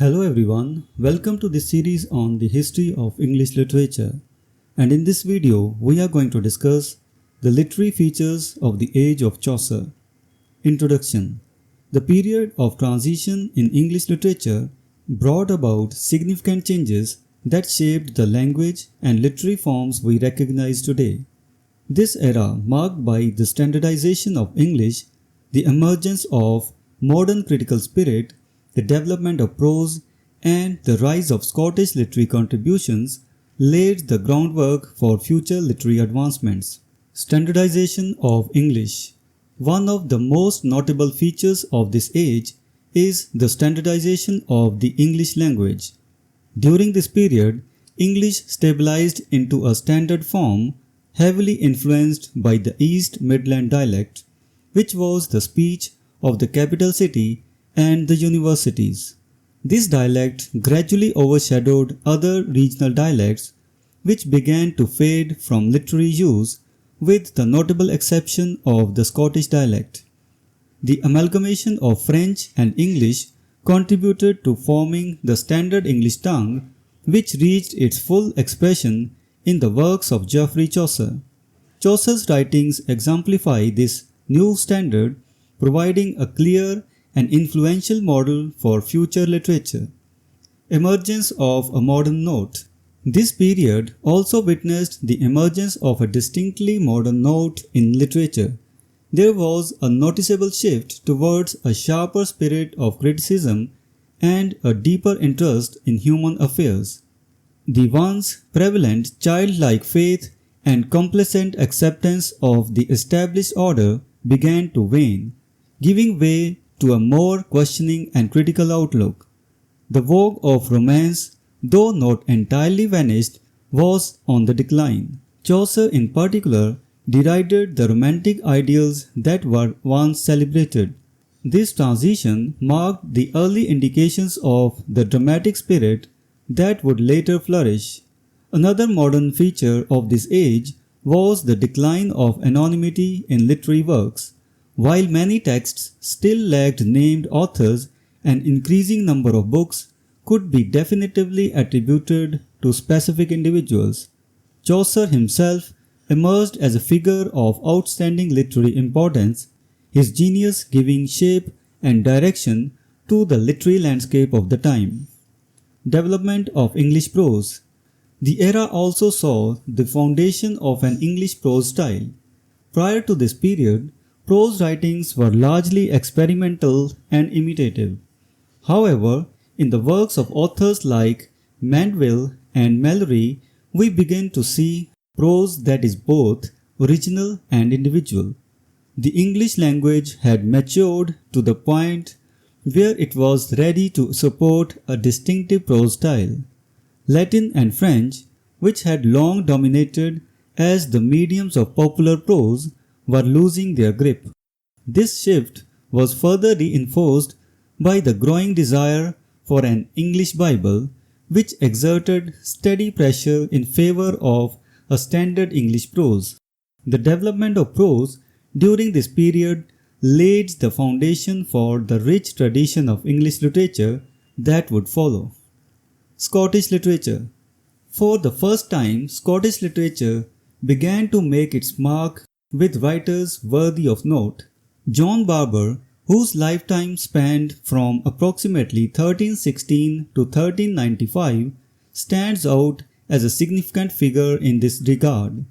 Hello everyone, welcome to this series on the history of English literature. And in this video, we are going to discuss the literary features of the age of Chaucer. Introduction. The period of transition in English literature brought about significant changes that shaped the language and literary forms we recognize today. This era marked by the standardization of English, the emergence of modern critical spirit, the development of prose, and the rise of Scottish literary contributions laid the groundwork for future literary advancements. Standardization of English. One of the most notable features of this age is the standardization of the English language. During this period, English stabilized into a standard form heavily influenced by the East Midland dialect, which was the speech of the capital city and the universities. This dialect gradually overshadowed other regional dialects, which began to fade from literary use, with the notable exception of the Scottish dialect. The amalgamation of French and English contributed to forming the standard English tongue, which reached its full expression in the works of Geoffrey Chaucer. Chaucer's writings exemplify this new standard, providing a clear and influential model for future literature. Emergence of a modern note. This period also witnessed the emergence of a distinctly modern note in literature. There was a noticeable shift towards a sharper spirit of criticism and a deeper interest in human affairs. The once prevalent childlike faith and complacent acceptance of the established order began to wane, giving way to a more questioning and critical outlook. The vogue of romance, though not entirely vanished, was on the decline. Chaucer in particular derided the romantic ideals that were once celebrated. This transition marked the early indications of the dramatic spirit that would later flourish. Another modern feature of this age was the decline of anonymity in literary works. While many texts still lacked named authors, an increasing number of books could be definitively attributed to specific individuals. Chaucer himself emerged as a figure of outstanding literary importance, his genius giving shape and direction to the literary landscape of the time. Development of English prose. The era also saw the foundation of an English prose style. Prior to this period, prose writings were largely experimental and imitative. However, in the works of authors like Mandeville and Mallory, we begin to see prose that is both original and individual. The English language had matured to the point where it was ready to support a distinctive prose style. Latin and French, which had long dominated as the mediums of popular prose, were losing their grip. This shift was further reinforced by the growing desire for an English Bible, which exerted steady pressure in favor of a standard English prose. The development of prose during this period laid the foundation for the rich tradition of English literature that would follow. Scottish literature. For the first time, Scottish literature began to make its mark with writers worthy of note. John Barbour, whose lifetime spanned from approximately 1316 to 1395, stands out as a significant figure in this regard.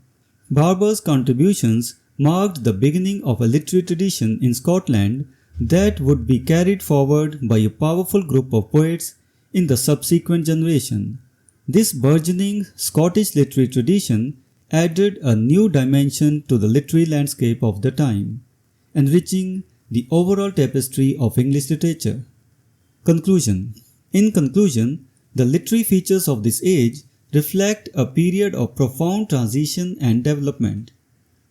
Barbour's contributions marked the beginning of a literary tradition in Scotland that would be carried forward by a powerful group of poets in the subsequent generation. This burgeoning Scottish literary tradition added a new dimension to the literary landscape of the time, enriching the overall tapestry of English literature. Conclusion. In conclusion, the literary features of this age reflect a period of profound transition and development.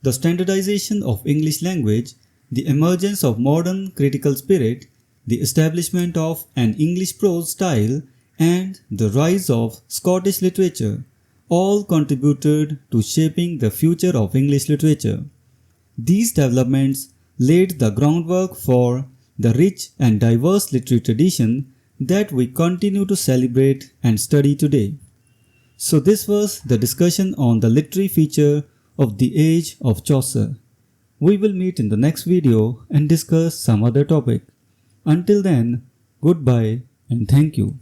The standardization of English language, the emergence of modern critical spirit, the establishment of an English prose style, and the rise of Scottish literature all contributed to shaping the future of English literature. These developments laid the groundwork for the rich and diverse literary tradition that we continue to celebrate and study today. So this was the discussion on the literary feature of the age of Chaucer. We will meet in the next video and discuss some other topic. Until then, goodbye and thank you.